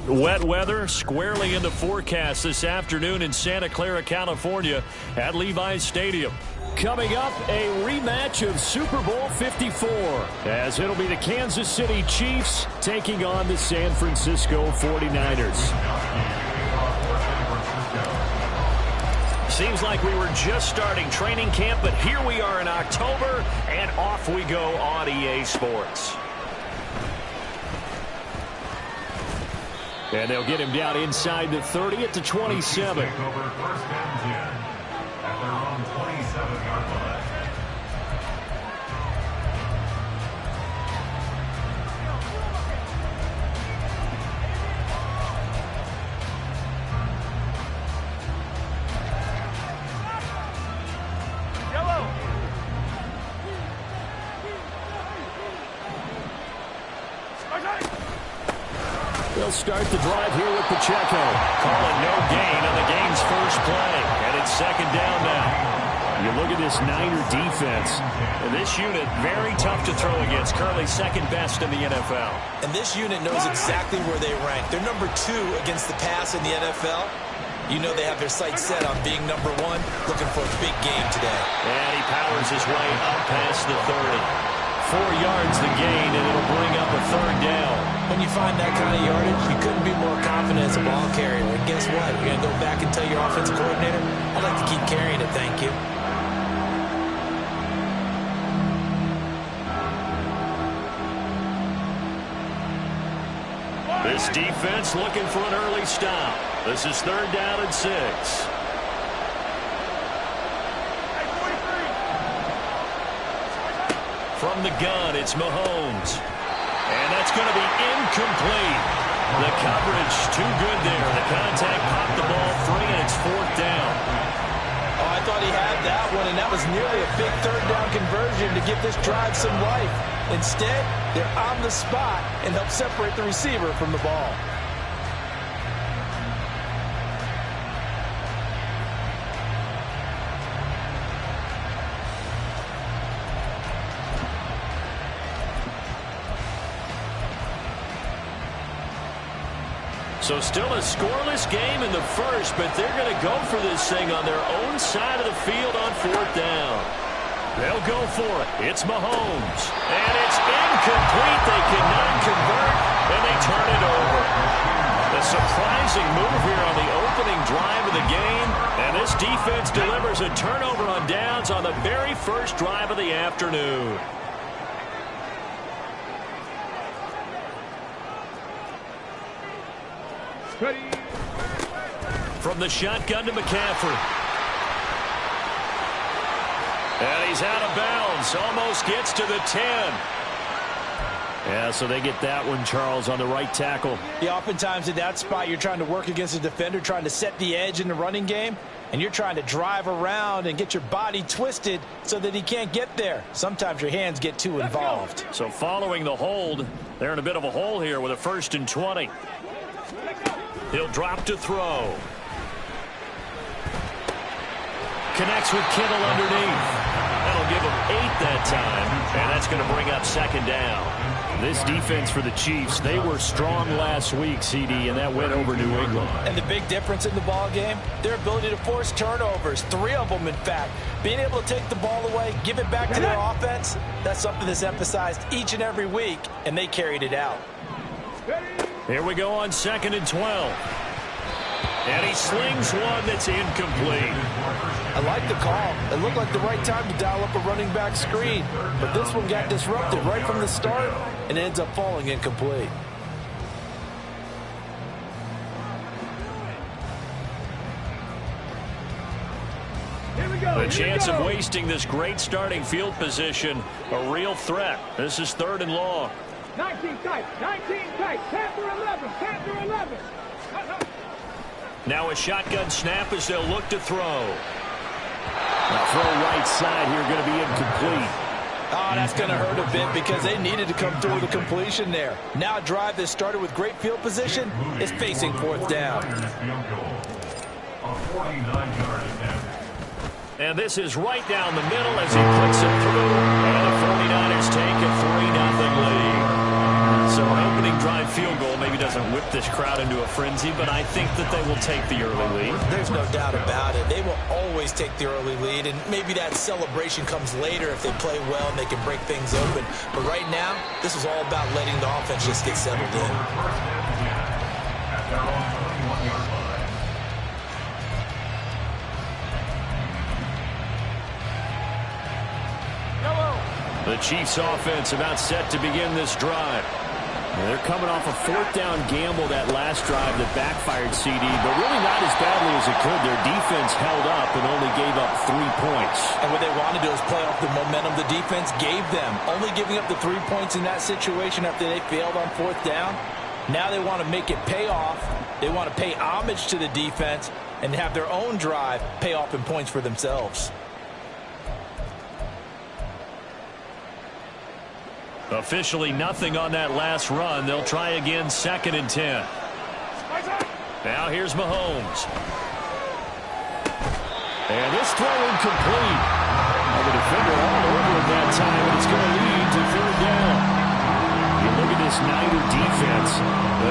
Wet weather squarely in the forecast this afternoon in Santa Clara, California at Levi's Stadium. Coming up, a rematch of Super Bowl 54, as it'll be the Kansas City Chiefs taking on the San Francisco 49ers. Seems like we were just starting training camp, but here we are in October, and off we go on EA Sports. And they'll get him down inside the 30 at the 27. Take over first and 10 at their own 27-yard line. They'll start the drive here with Pacheco. Calling no gain on the game's first play. And it's second down now. You look at this Niner defense. And this unit, very tough to throw against. Currently second best in the NFL. And this unit knows exactly where they rank. They're number 2 against the pass in the NFL. You know they have their sights set on being number 1, looking for a big game today. And he powers his way up past the 30. 4 yards the gain, and it'll bring up a third down. When you find that kind of yardage, you couldn't be more confident as a ball carrier. And guess what? You're going to go back and tell your offensive coordinator, I'd like to keep carrying it, thank you. This defense looking for an early stop. This is third down and 6. From the gun, it's Mahomes. And that's going to be incomplete. The coverage too good there. The contact popped the ball free, and it's fourth down. Oh, I thought he had that one, and that was nearly a big third down conversion to give this drive some life. Instead, they're on the spot and help separate the receiver from the ball. So still a scoreless game in the first, but they're going to go for this thing on their own side of the field on fourth down. They'll go for it. It's Mahomes. And it's incomplete. They cannot convert, and they turn it over. A surprising move here on the opening drive of the game, and this defense delivers a turnover on downs on the very first drive of the afternoon. From the shotgun to McCaffrey. And he's out of bounds. Almost gets to the 10. Yeah, so they get that one, Charles, on the right tackle. Yeah, oftentimes in that spot, you're trying to work against a defender, trying to set the edge in the running game, and you're trying to drive around and get your body twisted so that he can't get there. Sometimes your hands get too involved. So following the hold, they're in a bit of a hole here with a 1st and 20. He'll drop to throw. Connects with Kittle underneath. That'll give him 8 that time, and that's going to bring up second down. This defense for the Chiefs, they were strong last week, CD, and that went over New England. And the big difference in the ball game, their ability to force turnovers, 3 of them, in fact. Being able to take the ball away, give it back to their offense, that's something that's emphasized each and every week, and they carried it out. Here we go on 2nd and 12. And he slings one that's incomplete. I like the call. It looked like the right time to dial up a running back screen. But this one got disrupted right from the start and ends up falling incomplete. The chance of wasting this great starting field position, a real threat. This is 3rd and long. 19 tight, 19 tight, Panther 11, Panther 11. Now a shotgun snap as they'll look to throw. Now throw right side here, going to be incomplete. Oh, that's going to hurt a bit because they needed to come through with a completion there. Now a drive that started with great field position is facing 4th down. And this is right down the middle as he clicks it through. And the 49ers take a 3-0 lead. So an opening drive field goal maybe doesn't whip this crowd into a frenzy, but I think that they will take the early lead. There's no doubt about it. They will always take the early lead, and maybe that celebration comes later if they play well and they can break things open. But right now, this is all about letting the offense just get settled in. At their own 21-yard line. The Chiefs offense about set to begin this drive. They're coming off a fourth down gamble that last drive that backfired, CD, but really not as badly as it could. Their defense held up and only gave up 3 points. And what they wanted to do is play off the momentum the defense gave them. Only giving up the 3 points in that situation after they failed on fourth down. Now they want to make it pay off. They want to pay homage to the defense and have their own drive pay off in points for themselves. Officially nothing on that last run. They'll try again, 2nd and 10. Now here's Mahomes. And this throw incomplete. The defender all over it that time, and it's going to lead to 3rd down. You look at this Niner defense.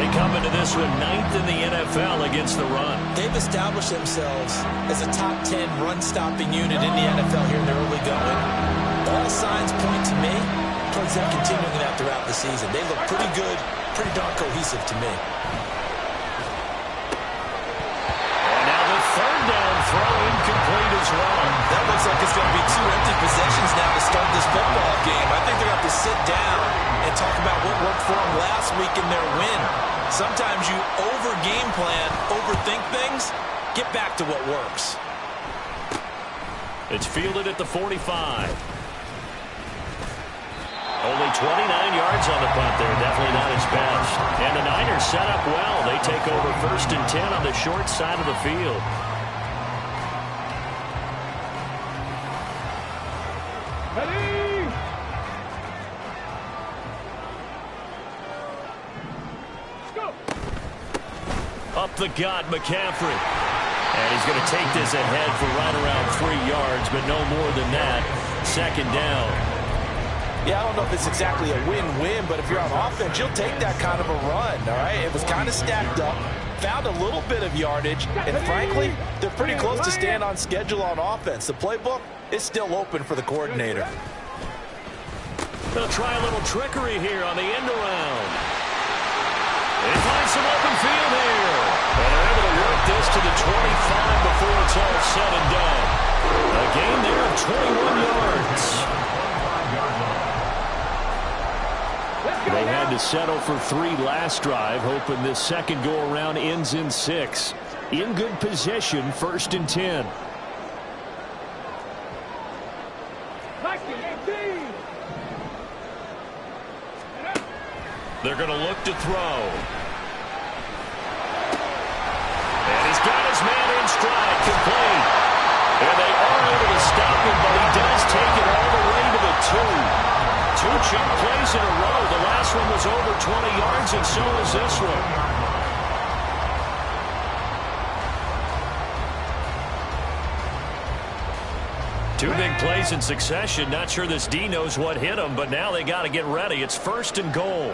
They come into this one 9th in the NFL against the run. They've established themselves as a top 10 run-stopping unit in the NFL here in the early going. All signs point to me towards them continuing that throughout the season. They look pretty good, pretty darn cohesive to me. And now the 3rd down throw incomplete as well. That looks like it's going to be 2 empty possessions now to start this football game. I think they're going to have to sit down and talk about what worked for them last week in their win. Sometimes you over-game plan, overthink things, get back to what works. It's fielded at the 45. Only 29 yards on the punt there. Definitely not his best. And the Niners set up well. They take over 1st and 10 on the short side of the field. Ready? Go. Up the gut, McCaffrey. And he's going to take this ahead for right around 3 yards, but no more than that. 2nd down. Yeah, I don't know if it's exactly a win-win, but if you're on offense, you'll take that kind of a run, all right? It was kind of stacked up, found a little bit of yardage, and frankly, they're pretty close to staying on schedule on offense. The playbook is still open for the coordinator. They'll try a little trickery here on the end around. They find some open field here. And they're able to work this to the 25 before it's all said and done. A gain there of 21 yards. They had to settle for 3 last drive, hoping this second go-around ends in 6. In good position, 1st and 10. They're going to look to throw. And he's got his man in stride, complete. And they are able to stop him, but he does take it all the way to the 2. 2 chunk plays in a row. The last one was over 20 yards, and so is this one. Two big plays in succession. Not sure this D knows what hit him, but now they got to get ready. It's 1st and goal.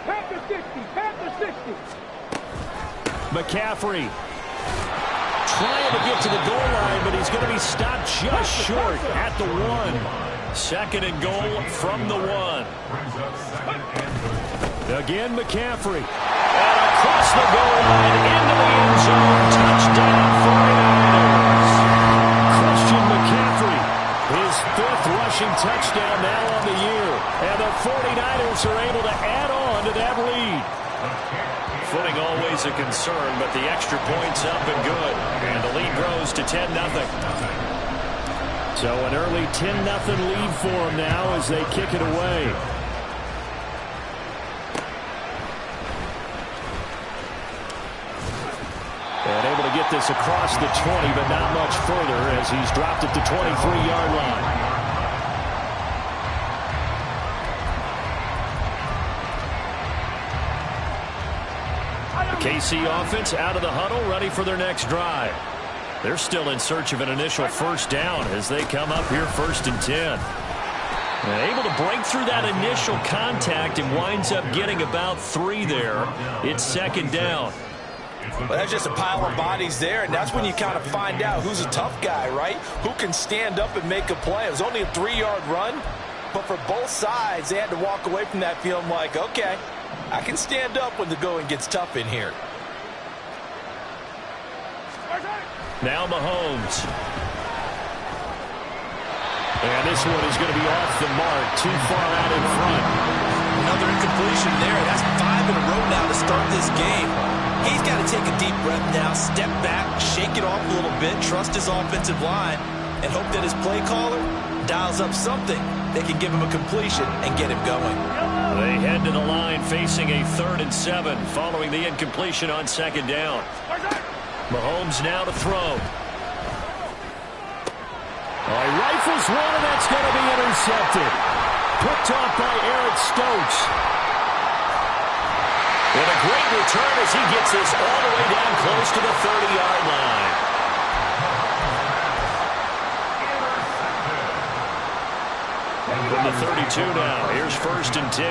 Panther 60, Panther 60. McCaffrey trying to get to the goal line, but he's going to be stopped just short at the 1. 2nd and goal from the 1. Again, McCaffrey. And across the goal line into the end zone. Touchdown, 49ers. Christian McCaffrey, his 5th rushing touchdown now on the year. And the 49ers are able to add on to that lead. Footing always a concern, but the extra point's up and good. And the lead grows to 10-0. So an early 10-0 lead for them now as they kick it away. And able to get this across the 20, but not much further as he's dropped it to 23-yard line. The KC offense out of the huddle, ready for their next drive. They're still in search of an initial 1st down as they come up here 1st and 10. And able to break through that initial contact and winds up getting about 3 there. It's second down. Well, that's just a pile of bodies there, and that's when you kind of find out who's a tough guy, right? Who can stand up and make a play. It was only a 3-yard run, but for both sides, they had to walk away from that feeling like, okay, I can stand up when the going gets tough in here. Now Mahomes. And this one is going to be off the mark, too far out in front. Another incompletion there. That's 5 in a row now to start this game. He's got to take a deep breath now, step back, shake it off a little bit, trust his offensive line, and hope that his play caller dials up something that can give him a completion and get him going. They head to the line facing a 3rd and 7 following the incompletion on second down. Mahomes now to throw. He rifles one, and that's going to be intercepted. Picked off by Eric Stokes. And a great return as he gets this all the way down close to the 30-yard line. From the 32 now, here's 1st and 10.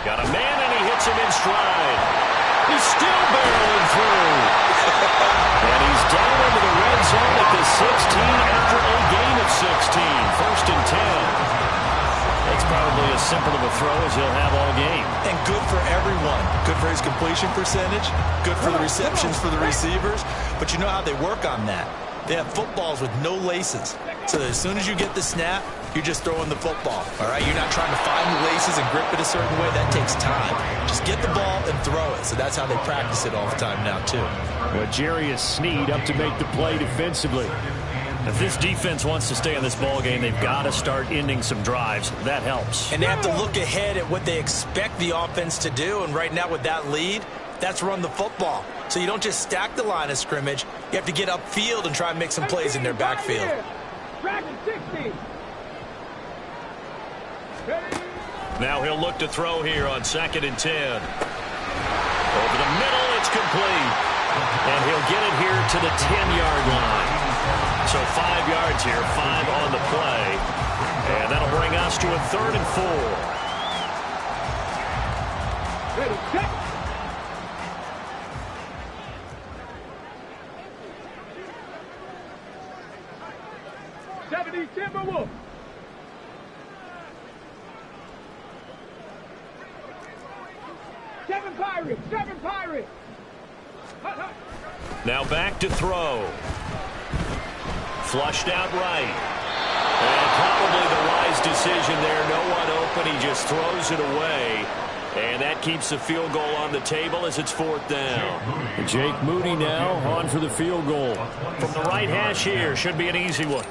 Got a man, and he hits him in stride. He's still barreling through. And he's down into the red zone at the 16 after a gain of 16. 1st and 10. That's probably as simple of a throw as he'll have all game. And good for everyone. Good for his completion percentage. Good for the receptions for the receivers. But you know how they work on that. They have footballs with no laces. So that as soon as you get the snap, you're just throwing the football. All right? You're not trying to find the laces and grip it a certain way. That takes time. Just get the ball and throw it. So that's how they practice it all the time now, too. Well, Jarius Sneed up to make the play defensively. If this defense wants to stay in this ballgame, they've got to start ending some drives. That helps. And they have to look ahead at what they expect the offense to do. And right now with that lead, that's run the football. So you don't just stack the line of scrimmage. You have to get upfield and try and make some plays in their backfield. Now he'll look to throw here on 2nd and 10. Over the middle, it's complete. And he'll get it here to the 10-yard line. So 5 yards here, 5 on the play. And that'll bring us to a 3rd and 4. Ready, set. Timberwolves. Seven Pirates. Now back to throw. Flushed out right. And probably the wise decision there. No one open. He just throws it away. And that keeps the field goal on the table as it's 4th down. Jake Moody now on for the field goal. From the right hash here. Should be an easy one.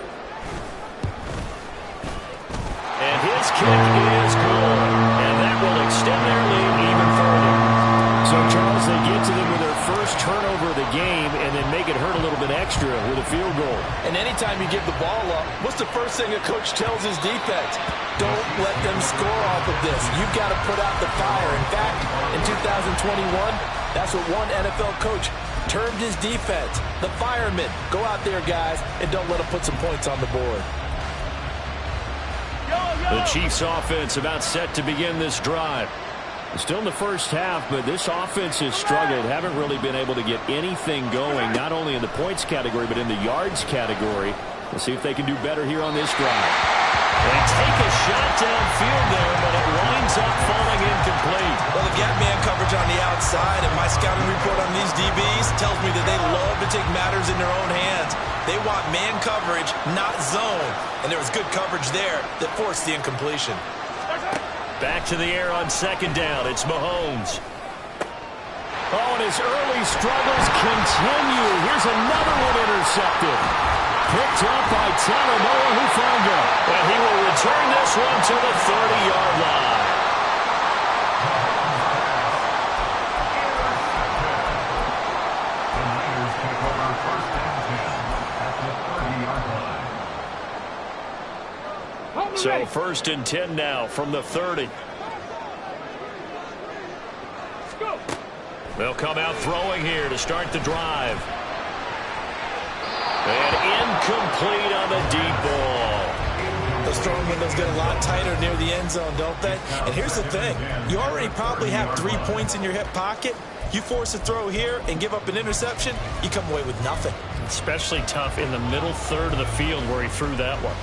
And his kick is good. And that will extend their lead even further. So, Charles, they get to them with their first turnover of the game and then make it hurt a little bit extra with a field goal. And anytime you give the ball up, what's the first thing a coach tells his defense? Don't let them score off of this. You've got to put out the fire. In fact, in 2021, that's what one NFL coach termed his defense. The firemen. Go out there, guys, and don't let them put some points on the board. The Chiefs offense about set to begin this drive. Still in the first half, but this offense has struggled. Haven't really been able to get anything going, not only in the points category, but in the yards category. We'll see if they can do better here on this drive. They take a shot downfield there, but it winds up falling incomplete. Well, the gap man coverage on the outside, and my scouting report on these DBs tells me that they love to take matters in their own hands. They want man coverage, not zone. And there was good coverage there that forced the incompletion. Back to the air on 2nd down. It's Mahomes. Oh, and his early struggles continue. Here's another one intercepted. Picked up by Talanoa Hufanga. And he will return this one to the 30-yard line. The Niners take over 1st and 10 at the 30-yard line. So 1st and 10 now from the 30. They'll come out throwing here to start the drive. And incomplete on the deep ball. Those throwing windows get a lot tighter near the end zone, don't they? And here's the thing. You already probably have 3 points in your hip pocket. You force a throw here and give up an interception, you come away with nothing. Especially tough in the middle third of the field where he threw that one.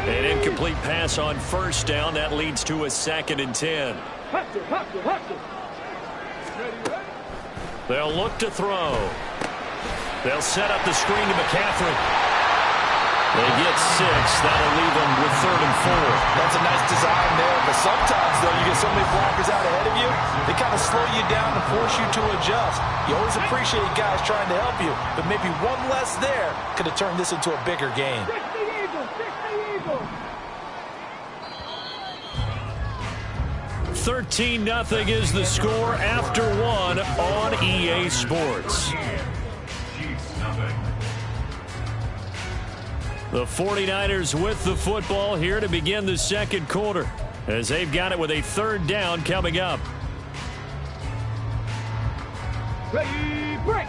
An incomplete pass on first down. That leads to a 2nd and 10. They'll look to throw. They'll set up the screen to McCaffrey. They get 6. That'll leave them with 3rd and 4. That's a nice design there, but sometimes, though, you get so many blockers out ahead of you, they kind of slow you down and force you to adjust. You always appreciate guys trying to help you, but maybe one less there could have turned this into a bigger game. 13-0 is the score after 1 on EA Sports. The 49ers with the football here to begin the second quarter as they've got it with a 3rd down coming up. Ready, break.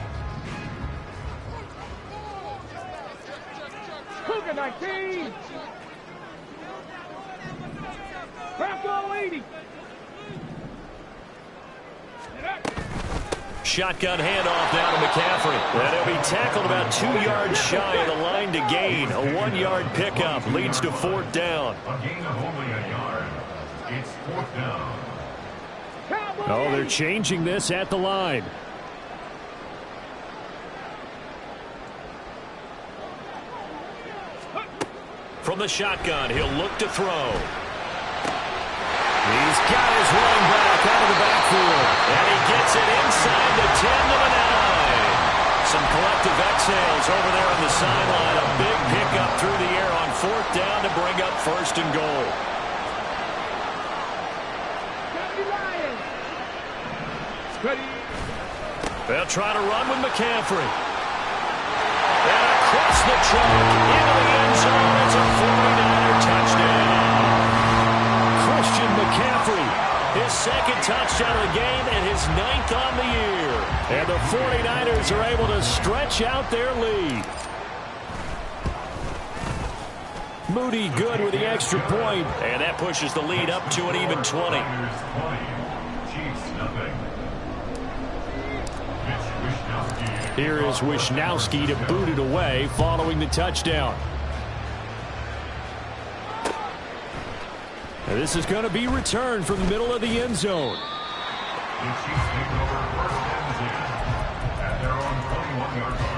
Cougar 19. Bronco 80. Shotgun handoff now to McCaffrey. And he'll be tackled about 2 yards shy of the line to gain. A 1-yard pickup leads to 4th down. A gain of only a yard. It's 4th down. Oh, they're changing this at the line. From the shotgun, he'll look to throw. He's got his running back out of the backfield. And he gets it inside the 10 to the 9. Some collective exhales over there on the sideline. A big pickup through the air on 4th down to bring up 1st and goal. They'll try to run with McCaffrey. And across the trunk into the end zone. It's a 49er touchdown. Christian McCaffrey, his 2nd touchdown of the game and his 9th on the year. And the 49ers are able to stretch out their lead. Moody good with the extra point. And that pushes the lead up to an even 20. Here is Wishnowsky to boot it away following the touchdown. And this is going to be returned from the middle of the end zone. The Chiefs take over 1st and 10 at their own 21-yard line.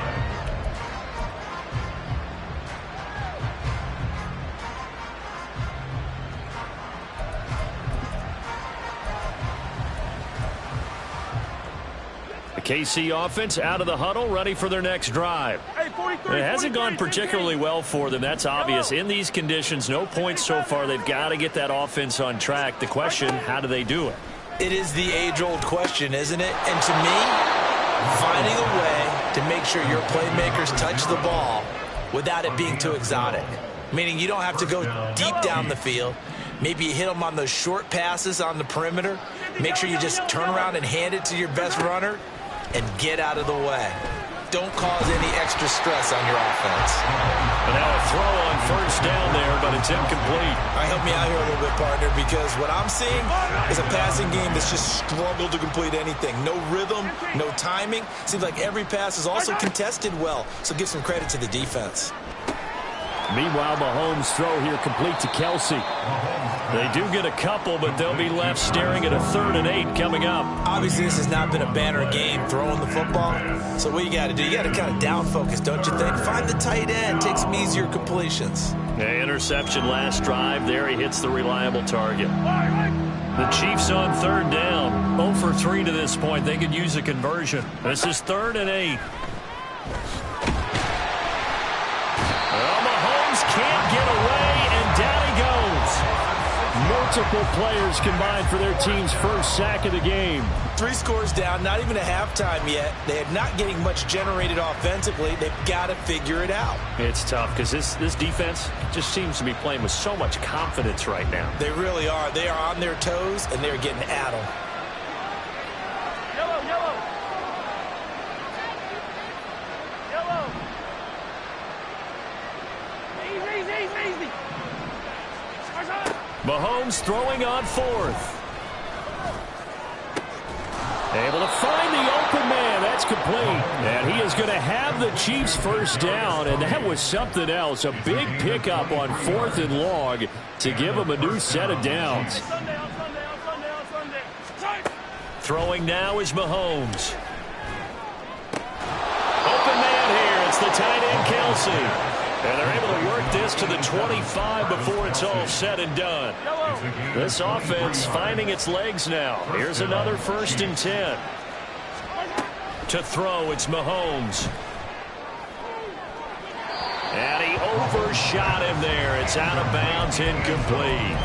KC offense out of the huddle, ready for their next drive. It hasn't gone particularly well for them. That's obvious. In these conditions, no points so far. They've got to get that offense on track. The question, how do they do it? It is the age-old question, isn't it? And to me, finding a way to make sure your playmakers touch the ball without it being too exotic. Meaning you don't have to go deep down the field. Maybe you hit them on those short passes on the perimeter. Make sure you just turn around and hand it to your best runner and get out of the way. Don't cause any extra stress on your offense. And now a throw on 1st down there, but it's incomplete. All right, help me out here a little bit, partner, because what I'm seeing is a passing game that's just struggled to complete anything. No rhythm, no timing. Seems like every pass is also contested well, so give some credit to the defense. Meanwhile, Mahomes' throw here complete to Kelsey. They do get a couple, but they'll be left staring at a 3rd and 8 coming up. Obviously, this has not been a banner game throwing the football. So what you got to do, you got to kind of down focus, don't you think? Find the tight end, take some easier completions. Yeah, interception last drive. There he hits the reliable target. The Chiefs on 3rd down. 0 for 3 to this point. They could use a conversion. This is 3rd and 8. Can't get away, and down he goes. Multiple players combined for their team's 1st sack of the game. 3 scores down, not even a halftime yet. They are not getting much generated offensively. They've got to figure it out. It's tough because this defense just seems to be playing with so much confidence right now. They really are. They are on their toes, and they're getting at them. Mahomes throwing on fourth. Able to find the open man. That's complete. And he is going to have the Chiefs first down, and that was something else. A big pickup on 4th and long to give them a new set of downs. Throwing now is Mahomes. Open man here. It's the tight end, Kelsey. And they're able to work this to the 25 before it's all said and done. This offense finding its legs now. Here's another 1st and 10. To throw, it's Mahomes. And he overshot him there. It's out of bounds, incomplete.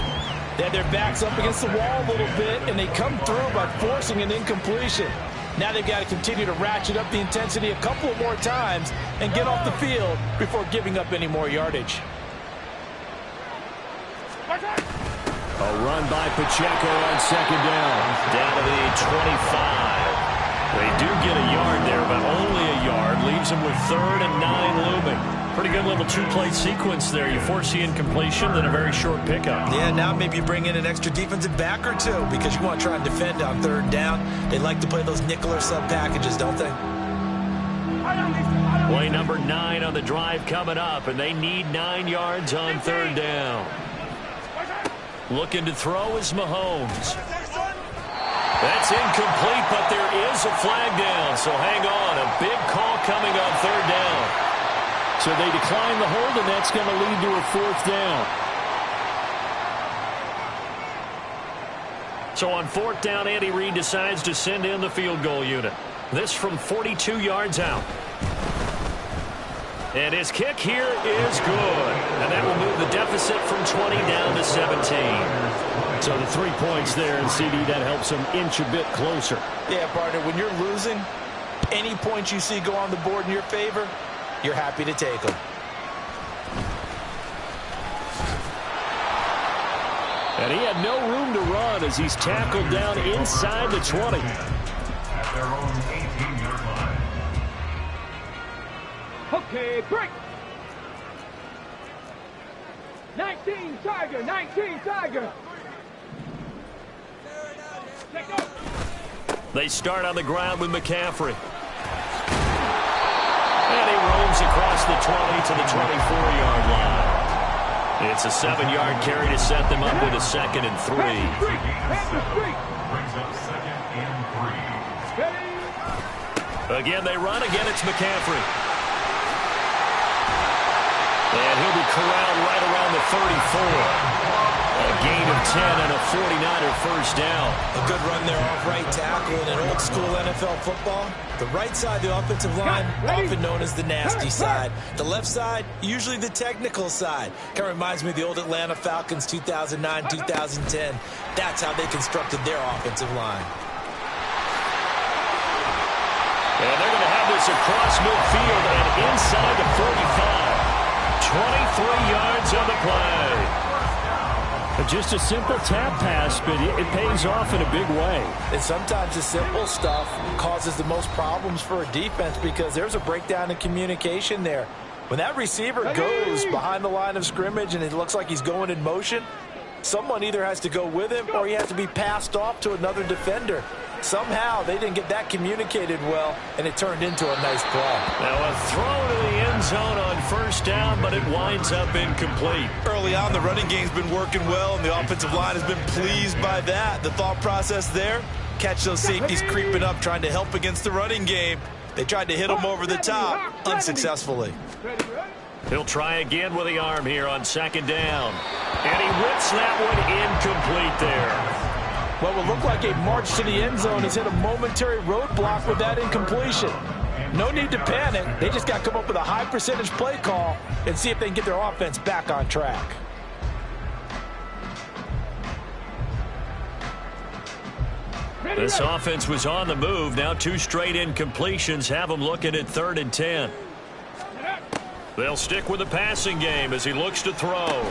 They had their backs up against the wall a little bit, and they come through by forcing an incompletion. Now they've got to continue to ratchet up the intensity a couple of more times and get off the field before giving up any more yardage. A run by Pacheco on 2nd down. Down to the 25. They do get a yard there, but only a yard. Leaves them with 3rd and 9 looming. Pretty good little 2-play sequence there. You force the incompletion, then a very short pickup. Yeah, now maybe you bring in an extra defensive back or two because you want to try and defend on 3rd down. They like to play those nickel or sub packages, don't they? Play number 9 on the drive coming up, and they need 9 yards on 3rd down. Looking to throw is Mahomes. That's incomplete, but there is a flag down, so hang on. A big call coming on 3rd down. So they decline the hold, and that's going to lead to a 4th down. So on 4th down, Andy Reid decides to send in the field goal unit. This from 42 yards out. And his kick here is good. And that will move the deficit from 20 down to 17. So the 3 points there, and CD, that helps them inch a bit closer. Yeah, partner, when you're losing, any points you see go on the board in your favor, you're happy to take them. And he had no room to run as he's tackled down inside the 20. At their own 18-yard line. Okay, break. 19 Tiger, 19 Tiger. They start on the ground with McCaffrey. And he roams across the 20 to the 24-yard line. It's a 7-yard carry to set them up with a 2nd and 3. Brings up 2nd and 3. Again, they run. Again, it's McCaffrey. And he'll be corralled right around the 34. A gain of 10 and a 49er first down. A good run there off right tackle in an old school NFL football. The right side of the offensive line, often known as the nasty side. The left side, usually the technical side. Kind of reminds me of the old Atlanta Falcons 2009-2010. That's how they constructed their offensive line. And they're going to have this across midfield and inside the 45. 23 yards on the play. Just a simple tap pass, but it pays off in a big way. And sometimes the simple stuff causes the most problems for a defense because there's a breakdown in communication there. When that receiver goes behind the line of scrimmage and it looks like he's going in motion, someone either has to go with him or he has to be passed off to another defender. Somehow they didn't get that communicated well, and it turned into a nice play. Now a throw to the end zone on first down, but it winds up incomplete. Early on, the running game's been working well, and the offensive line has been pleased by that. The thought process there, catch those safeties creeping up, trying to help against the running game. They tried to hit them over the top, unsuccessfully. He'll try again with the arm here on 2nd down. And he whips that one incomplete there. What will look like a march to the end zone has hit a momentary roadblock with that incompletion. No need to panic. They just got to come up with a high percentage play call and see if they can get their offense back on track. This offense was on the move. Now 2 straight incompletions have them looking at 3rd and 10. They'll stick with the passing game as he looks to throw.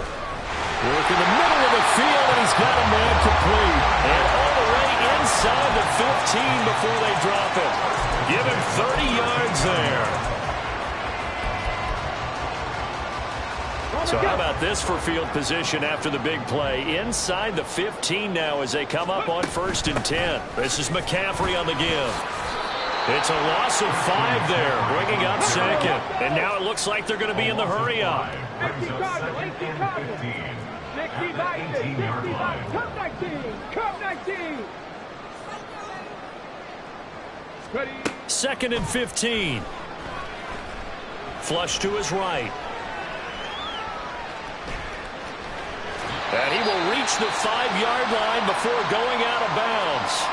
Work in the middle of the field, and he's got a man complete. And all the way inside the 15 before they drop it. Give him 30 yards there. So how about this for field position after the big play? Inside the 15 now as they come up on 1st and 10. This is McCaffrey on the give. It's a loss of 5 there, bringing up 2nd. And now it looks like they're going to be in the hurry up. 2nd and 15. Flush to his right. And he will reach the 5-yard line before going out of bounds.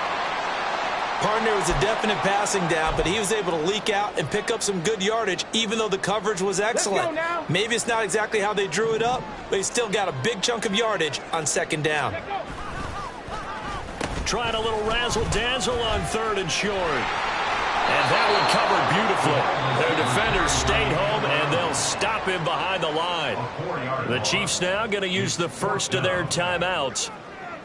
Partner was a definite passing down, but he was able to leak out and pick up some good yardage, even though the coverage was excellent. Maybe it's not exactly how they drew it up, but he still got a big chunk of yardage on 2nd down. Trying a little razzle-dazzle on 3rd and short. And that one covered beautifully. Their defenders stayed home, and they'll stop him behind the line. The Chiefs now going to use the first of their timeouts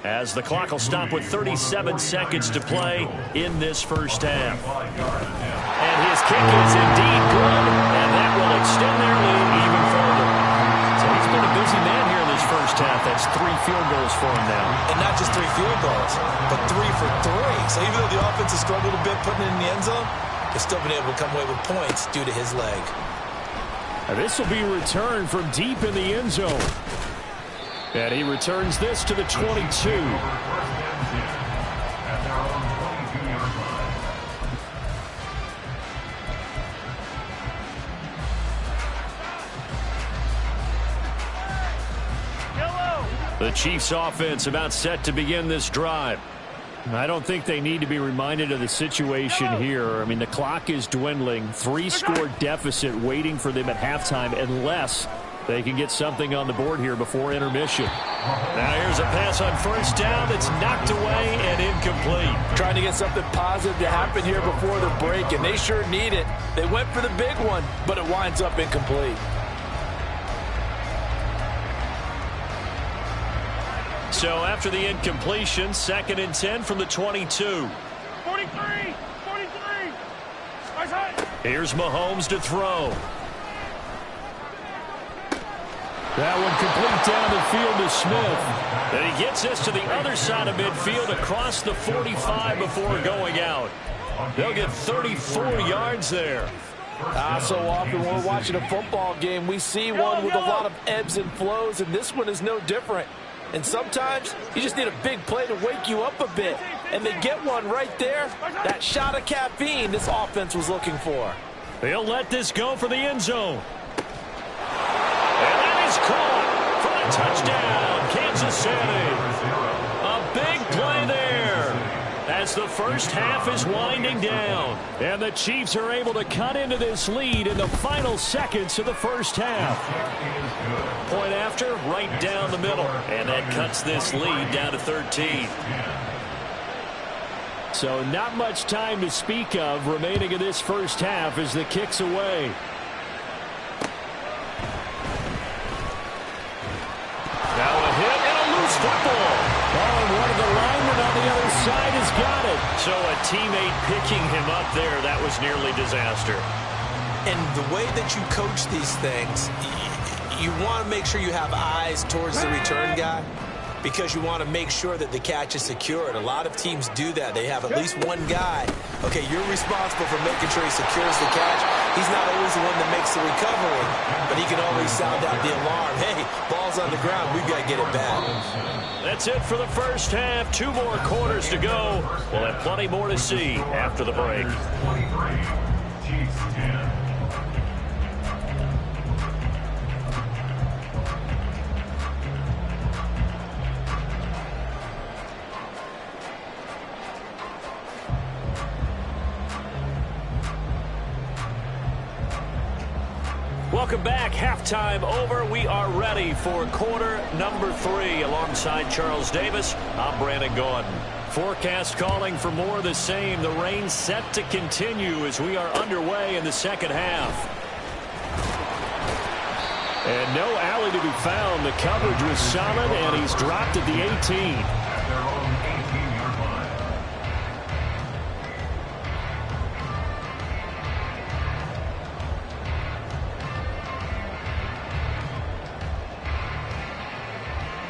as the clock will stop with 37 seconds to play in this first half. And his kick is indeed good, and that will extend their lead even further. So he's been a busy man here in this first half. That's 3 field goals for him now. And not just 3 field goals, but 3 for 3. So even though the offense has struggled a bit putting it in the end zone, they've still been able to come away with points due to his leg. And this will be returned from deep in the end zone. And he returns this to the 22. The Chiefs offense about set to begin this drive. I don't think they need to be reminded of the situation here. I mean, the clock is dwindling. 3-score deficit waiting for them at halftime unless they can get something on the board here before intermission. Now here's a pass on 1st down that's knocked away and incomplete. Trying to get something positive to happen here before the break, and they sure need it. They went for the big one, but it winds up incomplete. So after the incompletion, 2nd and 10 from the 22. 43! Here's Mahomes to throw. That one complete down the field to Smith. And he gets this to the other side of midfield across the 45 before going out. They'll get 34 yards there. So often when we're watching a football game, we see one with a lot of ebbs and flows, and this one is no different. And sometimes you just need a big play to wake you up a bit. And they get one right there. That shot of caffeine this offense was looking for. They'll let this go for the end zone. And that is caught for a touchdown, Kansas City. A big play there as the first half is winding down. And the Chiefs are able to cut into this lead in the final seconds of the first half. Point after, right down the middle. And that cuts this lead down to 13. So not much time to speak of remaining in this first half as the kick's away. Now a hit and a loose football. Oh, and one of the linemen on the other side has got it. So a teammate picking him up there, that was nearly disaster. And the way that you coach these things, you want to make sure you have eyes towards the return guy because you want to make sure that the catch is secured. A lot of teams do that. They have at least one guy. Okay, you're responsible for making sure he secures the catch. He's not always the one that makes the recovery, but he can always sound out the alarm. Hey, ball's on the ground. We've got to get it back. That's it for the first half. 2 more quarters to go. We'll have plenty more to see after the break. 23, Chiefs 10. Welcome back. Halftime over. We are ready for quarter number 3. Alongside Charles Davis, I'm Brandon Gaudin. Forecast calling for more of the same. The rain set to continue as we are underway in the second half. And no alley to be found. The coverage was solid, and he's dropped at the 18. At their own 18-yard line.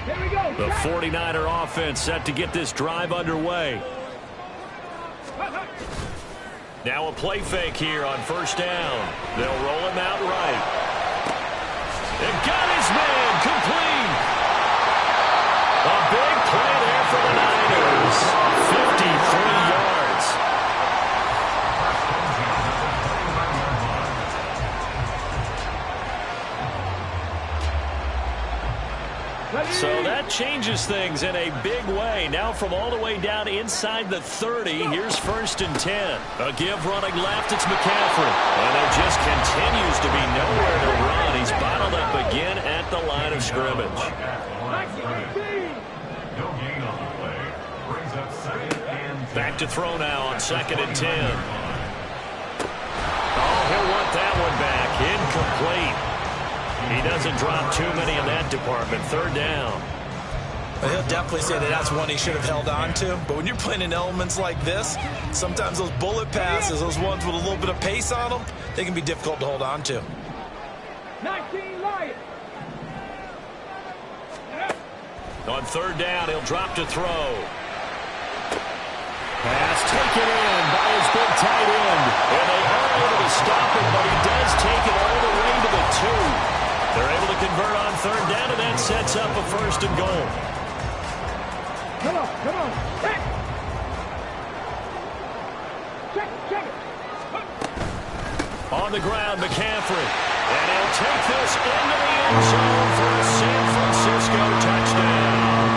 Here we go. The 49er offense set to get this drive underway. Now a play fake here on first down. They'll roll him out right. And got his man complete. A big play there for the Niners. 53 yards. So that changes things in a big way. Now from all the way down inside the 30, here's first and 10. A give running left, it's McCaffrey. And there just continues to be nowhere to run. He's bottled up again at the line of scrimmage. Back to throw now on second and 10. Oh, he'll want that one back. Incomplete. He doesn't drop too many in that department. Third down. Well, he'll definitely say that that's one he should have held on to. But when you're playing in elements like this, sometimes those bullet passes, those ones with a little bit of pace on them, they can be difficult to hold on to. 19 Lions. On third down, he'll drop to throw. Pass taken in by his big tight end. And they are able to stop him, but he does take it all the way to the 2. They're able to convert on third down, and that sets up a first and goal. Come on, come on. Check. Check it. On the ground, McCaffrey. And he'll take this into the end zone for a San Francisco touchdown.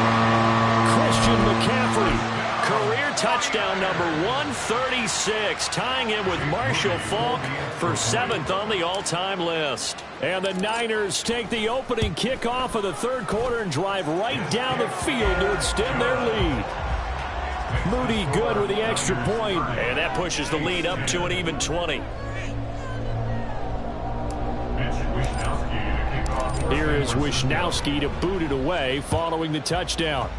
Christian McCaffrey. Career touchdown number 136, tying him with Marshall Faulk for 7th on the all-time list. And the Niners take the opening kickoff of the third quarter and drive right down the field to extend their lead. Moody good with the extra point, and that pushes the lead up to an even 20. Here is Wishnowski to boot it away following the touchdown.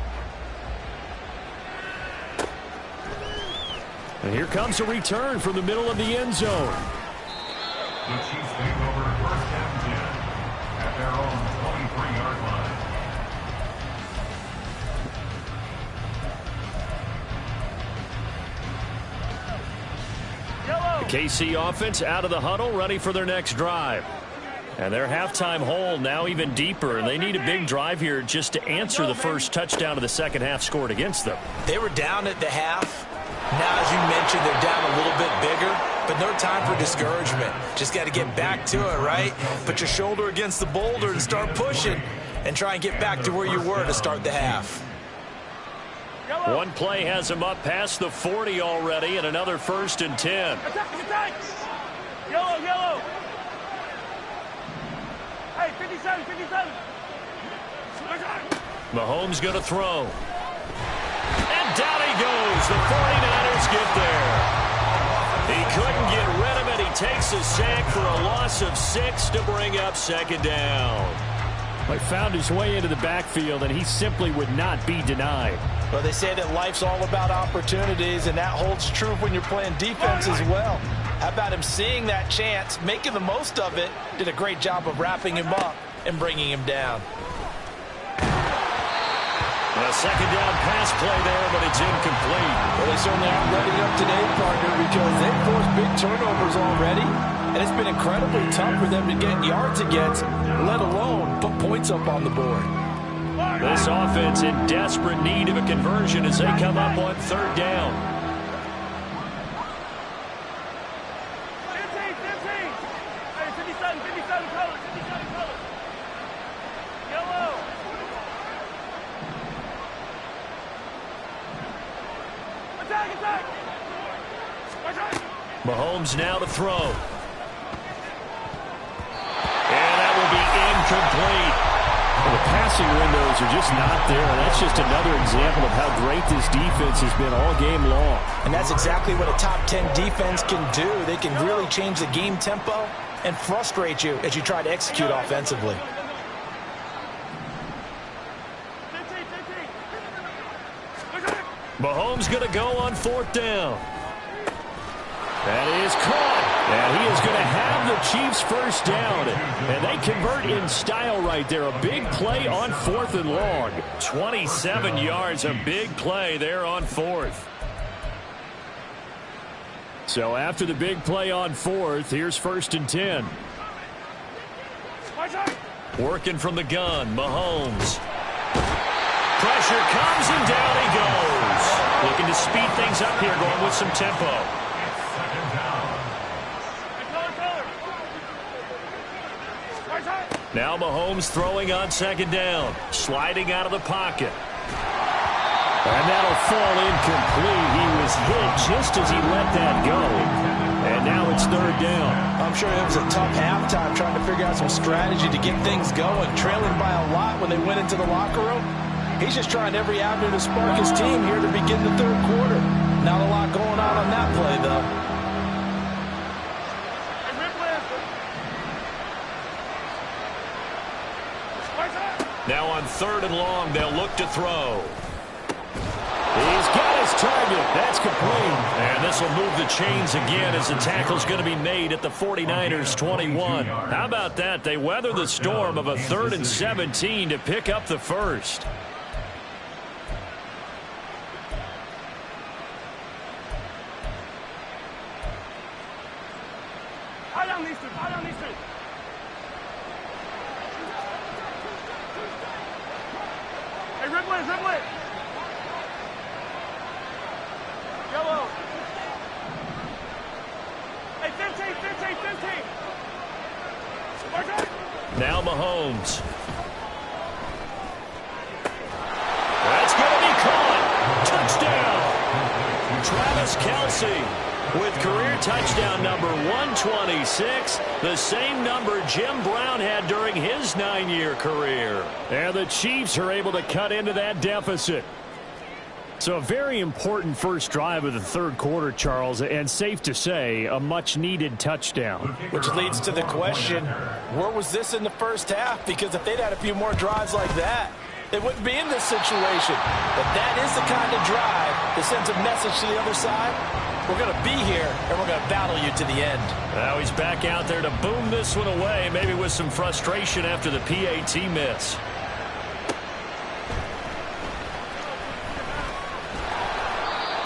And here comes a return from the middle of the end zone. The Chiefs take over first and 10 at their own 23-yard line. The KC offense out of the huddle, ready for their next drive. And their halftime hole now even deeper, and they need a big drive here just to answer the first touchdown of the second half scored against them. They were down at the half. Now, as you mentioned, they're down a little bit bigger, but no time for discouragement. Just got to get back to it, right? Put your shoulder against the boulder and start pushing and try and get back to where you were to start the half. One play has him up past the 40 already, and another first and 10. Attack. Yellow. Hey, 57. Mahomes going to throw. And down he goes. The 49ers get there. He couldn't get rid of it. He takes a sack for a loss of 6 to bring up second down. He found his way into the backfield, and he simply would not be denied. Well, they say that life's all about opportunities, and that holds true when you're playing defense as well. How about him seeing that chance, making the most of it, did a great job of wrapping him up and bringing him down. A second down pass play there, but it's incomplete. Well, they certainly aren't letting up today, partner, because they've forced big turnovers already, and it's been incredibly tough for them to get yards against, let alone put points up on the board. This offense in desperate need of a conversion as they come up on third down. 15. Hey, 57 colors. Yellow. Attack. Mahomes now to throw. And that will be incomplete. The passing windows are just not there. That's just another example of how great this defense has been all game long. And that's exactly what a top 10 defense can do. They can really change the game tempo and frustrate you as you try to execute offensively. 15. Mahomes going to go on fourth down. That is caught. And he is going to have the Chiefs first down. And they convert in style right there. A big play on 4th and long. 27 yards, a big play there on 4th. So after the big play on 4th, here's 1st and 10. Working from the gun, Mahomes. Pressure comes and down he goes. Looking to speed things up here, going with some tempo. Now Mahomes throwing on 2nd down. Sliding out of the pocket. And that'll fall incomplete. He was hit just as he let that go. And now it's 3rd down. I'm sure it was a tough halftime trying to figure out some strategy to get things going. Trailing by a lot when they went into the locker room. He's just trying every avenue to spark his team here to begin the 3rd quarter. Not a lot going on that play, though. Now on 3rd and long, they'll look to throw. He's got his target. That's complete. And this will move the chains again as the tackle's going to be made at the 49ers 21. How about that? They weather the storm of a 3rd and 17 to pick up the first. Yellow. Hey, 15. Now Mahomes. That's going to be caught. Touchdown. Travis Kelce with career touchdown number 126, the same number Jim Brown had during his 9-year career. And the Chiefs are able to cut into that deficit. So a very important first drive of the 3rd quarter, Charles, and safe to say, a much-needed touchdown. Which leads to the question, where was this in the first half? Because if they'd had a few more drives like that, they wouldn't be in this situation. But that is the kind of drive that sends a message to the other side. We're going to be here, and we're going to battle you to the end. Now he's back out there to boom this one away, maybe with some frustration after the PAT miss.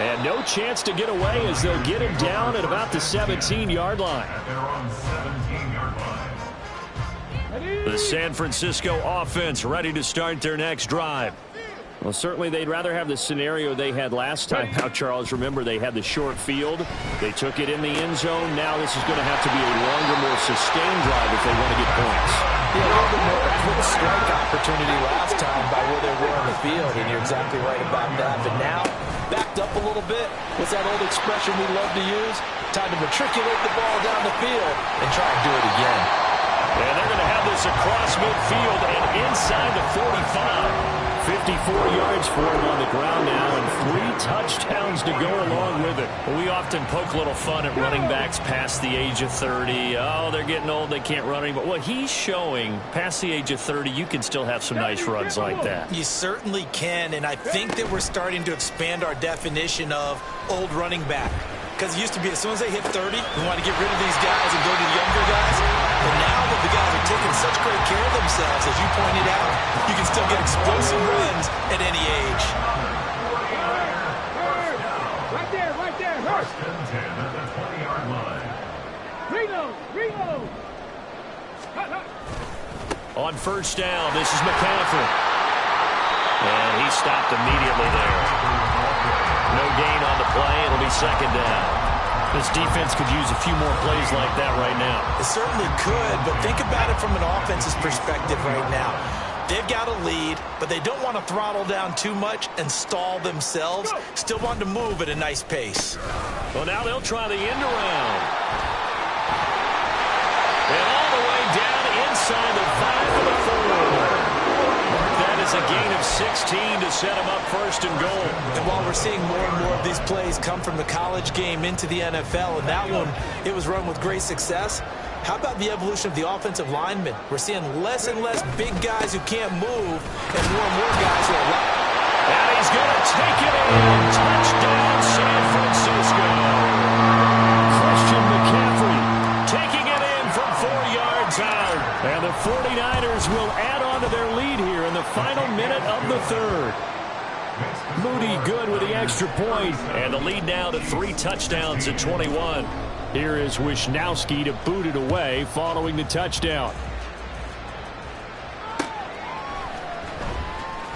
And no chance to get away as they'll get him down at about the 17-yard line. The San Francisco offense ready to start their next drive. Well, certainly they'd rather have the scenario they had last time. Now, Charles, remember they had the short field. They took it in the end zone. Now this is going to have to be a longer, more sustained drive if they want to get points. Yeah, a little bit more of a quick strike opportunity last time by where they were on the field, and you're exactly right about that. But now, backed up a little bit. What's that old expression we love to use? Time to matriculate the ball down the field and try and do it again. And they're going to have this across midfield and inside the 45. 54 yards for him on the ground now and 3 touchdowns to go along with it. We often poke a little fun at running backs past the age of 30. Oh, they're getting old, they can't run anymore. Well, he's showing past the age of 30, you can still have some nice runs like that. You certainly can, and I think that we're starting to expand our definition of old running back. Because it used to be as soon as they hit 30, we want to get rid of these guys and go to the younger guys. But now that the guys are taking such great care of themselves, as you pointed out, you can still get explosive runs at any age. Right there. First and 10 at the 20-yard line. Ringo. On first down, this is McCaffrey. And he stopped immediately there. No gain on the play. It'll be 2nd down. This defense could use a few more plays like that right now. It certainly could, but think about it from an offense's perspective right now. They've got a lead, but they don't want to throttle down too much and stall themselves. Still want to move at a nice pace. Well, now they'll try the end around. And all the way down inside the 5 of the 4. That is a gain of 16 to set them up 1st and goal. And while we're seeing more and more of these plays come from the college game into the NFL, and that one, it was run with great success, how about the evolution of the offensive linemen? We're seeing less and less big guys who can't move and more guys who are light. And he's going to take it in. Touchdown, San Francisco. Christian McCaffrey taking it in from 4 yards out. And the 49ers will add on to their lead here in the final minute of the third. Moody good with the extra point, and the lead now to 3 touchdowns at 21. Here is Wisnowski to boot it away following the touchdown.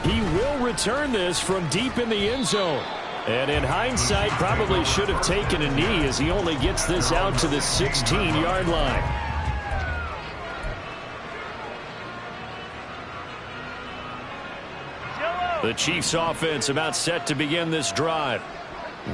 He will return this from deep in the end zone. And in hindsight, probably should have taken a knee as he only gets this out to the 16-yard line. The Chiefs offense about set to begin this drive.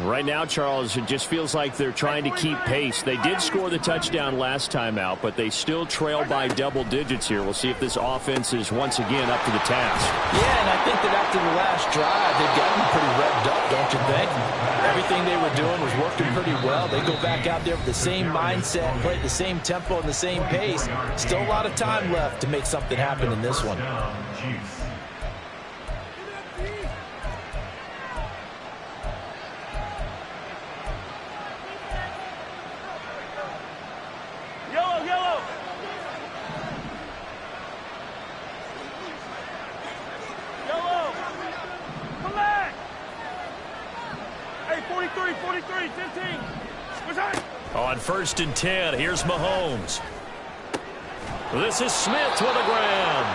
Right now, Charles, it just feels like they're trying to keep pace. They did score the touchdown last time out, but they still trail by double digits here. We'll see if this offense is once again up to the task. Yeah, and I think that after the last drive, they've gotten pretty revved up, don't you think? Everything they were doing was working pretty well. They go back out there with the same mindset, play at the same tempo and the same pace. Still a lot of time left to make something happen in this one. On 1st and 10, here's Mahomes. This is Smith to the ground.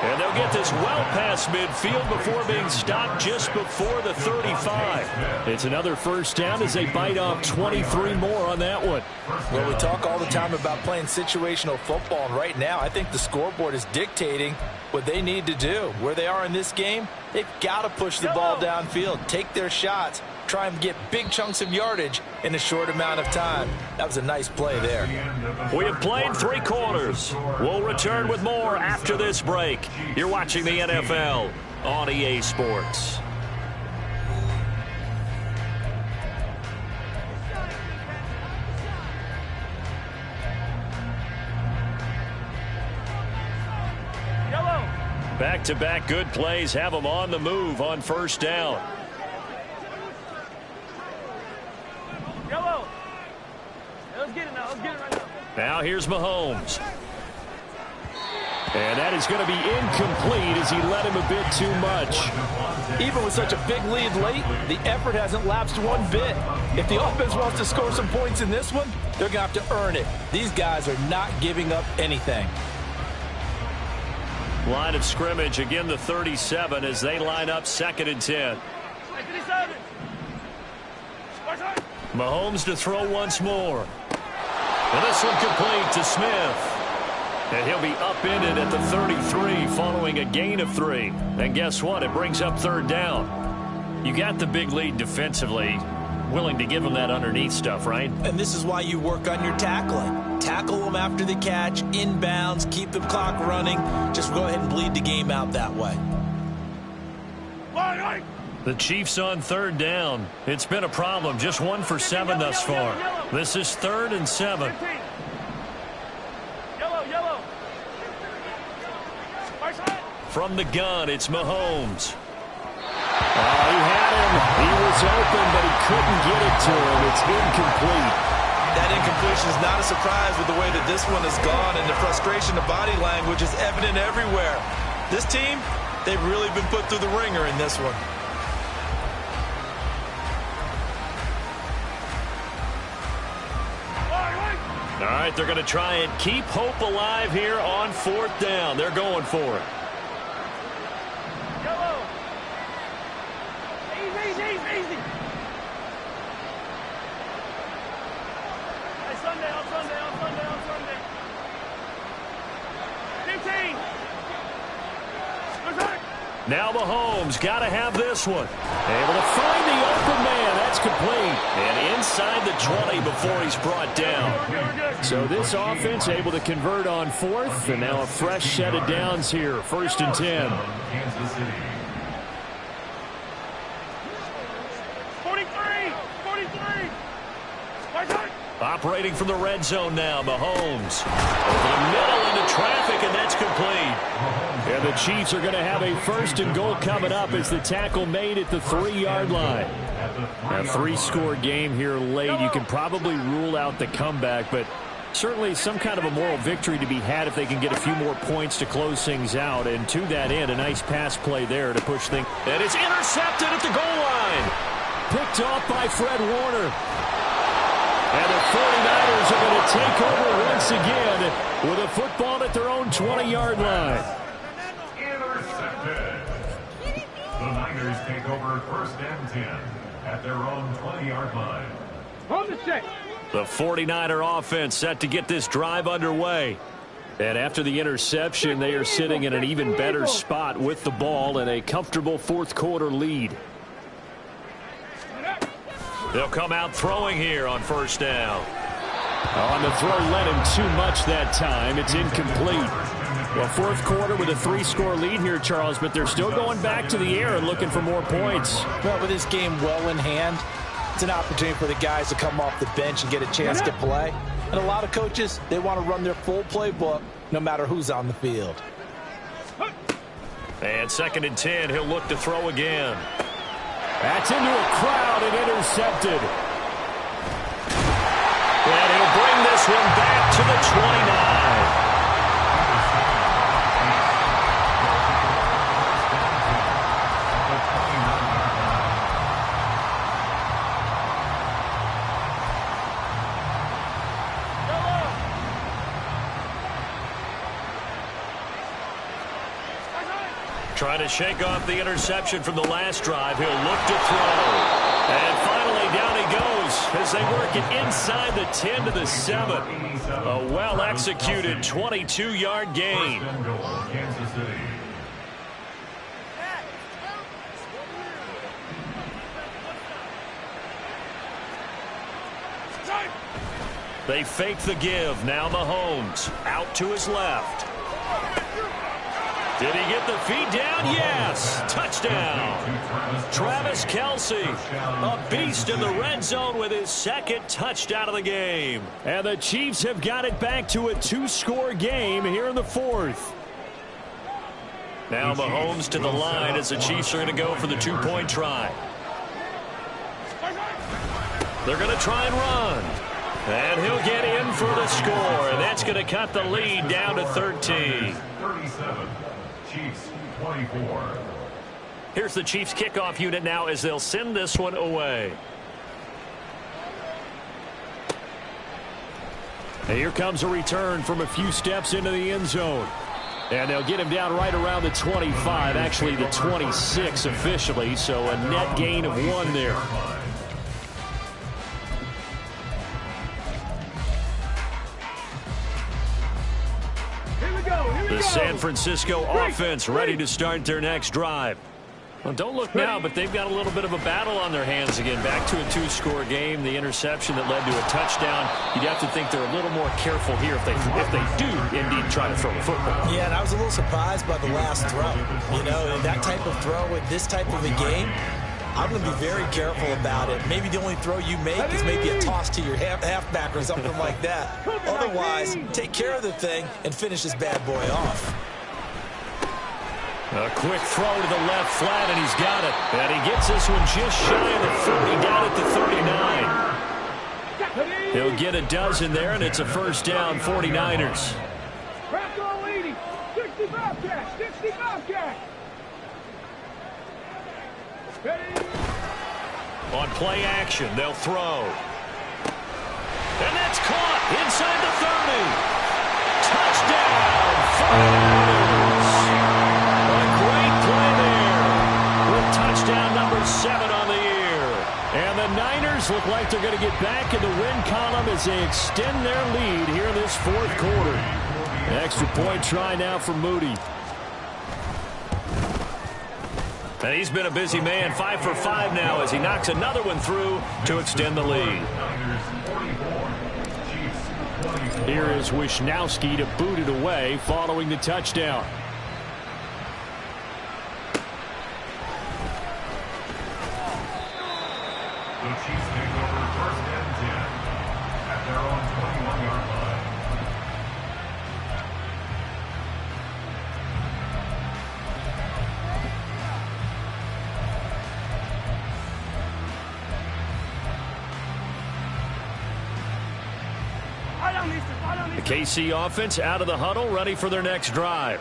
And they'll get this well past midfield before being stopped just before the 35. It's another first down as they bite off 23 more on that one. Well, we talk all the time about playing situational football, and right now I think the scoreboard is dictating what they need to do. Where they are in this game, they've got to push the ball downfield, take their shots, try and get big chunks of yardage in a short amount of time. That was a nice play there. We have played 3 quarters. We'll return with more after this break. You're watching the NFL on EA Sports. Back-to-back good plays have them on the move on first down. Yellow. Let's get it now. Let's get it right now. Now here's Mahomes. And that is going to be incomplete as he led him a bit too much. Even with such a big lead late, the effort hasn't lapsed one bit. If the offense wants to score some points in this one, they're going to have to earn it. These guys are not giving up anything. Line of scrimmage, again the 37 as they line up 2nd and 10. Mahomes to throw once more. And this one complete to Smith. And he'll be upended at the 33 following a gain of 3. And guess what? It brings up 3rd down. You got the big lead defensively. Willing to give them that underneath stuff, right? And this is why you work on your tackling. Tackle them after the catch, inbounds, keep the clock running. Just go ahead and bleed the game out that way. The Chiefs on 3rd down. It's been a problem. Just 1 for 7 thus far. This is 3rd and 7. From the gun, it's Mahomes. He had him. He was open, but he couldn't get it to him. It's incomplete. That incompletion is not a surprise with the way that this one has gone, and the frustration, the body language is evident everywhere. This team, they've really been put through the ringer in this one. All right, they're going to try and keep hope alive here on 4th down. They're going for it. Easy. Hey, Sunday. 15. Now Mahomes got to have this one. Able to find the open man. That's complete. And inside the 20 before he's brought down. So this offense able to convert on 4th, and now a fresh set of downs here. 1st and 10. 43. Operating from the red zone now, Mahomes. Over the middle into traffic, and that's complete. And the Chiefs are going to have a 1st and goal coming up as the tackle made at the 3-yard line. A 3-score game here late. You can probably rule out the comeback, but Certainly some kind of a moral victory to be had if they can get a few more points to close things out. And to that end, a nice pass play there to push things. And it's intercepted at the goal line. Picked off by Fred Warner. And the 49ers are going to take over once again with a football at their own 20-yard line. Intercepted. The Niners take over first and 10 at their own 20-yard line. On the set. The 49er offense set to get this drive underway. And after the interception, they are sitting in an even better spot with the ball and a comfortable fourth-quarter lead. They'll come out throwing here on first down. On the throw, led him too much that time. It's incomplete. Well, fourth quarter with a 3-score lead here, Charles, but they're still going back to the air and looking for more points. Well, with this game well in hand, it's an opportunity for the guys to come off the bench and get a chance to play. And a lot of coaches, they want to run their full playbook no matter who's on the field. And second and 10, he'll look to throw again. That's into a crowd and intercepted. And he'll bring this one back to the 29. Trying to shake off the interception from the last drive. He'll look to throw. And finally, down he goes as they work it inside the 10 to the 7. A well-executed 22-yard gain. First and goal, Kansas City. They fake the give. Now Mahomes out to his left. Did he get the feet down? Yes. Touchdown. Travis Kelce, a beast in the red zone with his second touchdown of the game. And the Chiefs have got it back to a 2-score game here in the fourth. Now Mahomes to the line as the Chiefs are going to go for the 2-point try. They're going to try and run. And he'll get in for the score. And that's going to cut the lead down to 13. 37. Chiefs 24. Here's the Chiefs kickoff unit now as they'll send this one away. And here comes a return from a few steps into the end zone. And they'll get him down right around the 25, actually the 26 officially, so a net gain of 1 there. The San Francisco offense ready to start their next drive. Well, don't look now, but they've got a little bit of a battle on their hands again. Back to a 2-score game. The interception that led to a touchdown. You'd have to think they're a little more careful here if they do indeed try to throw the football. Yeah, and I was a little surprised by the last throw. You know, that type of throw with this type of a game, I'm going to be very careful about it. Maybe the only throw you make is maybe a toss to your halfback or something like that. Otherwise, take care of the thing and finish this bad boy off. A quick throw to the left flat, and he's got it. And he gets this one just shy of the 30, down at the 39. He'll get a dozen there, and it's a first down, 49ers. Crack all 80. 65 catch. 65 catch. On play action, they'll throw. And that's caught inside the 30. Touchdown, 49ers. A great play there with touchdown number 7 on the year. And the Niners look like they're going to get back in the win column as they extend their lead here in this fourth quarter. An extra point try now for Moody. And he's been a busy man, 5 for 5 now as he knocks another one through to extend the lead. Here is Wisnowski to boot it away following the touchdown. The Chiefs take over first and 10 at their own 21-yard line. I don't need to The KC offense out of the huddle, ready for their next drive.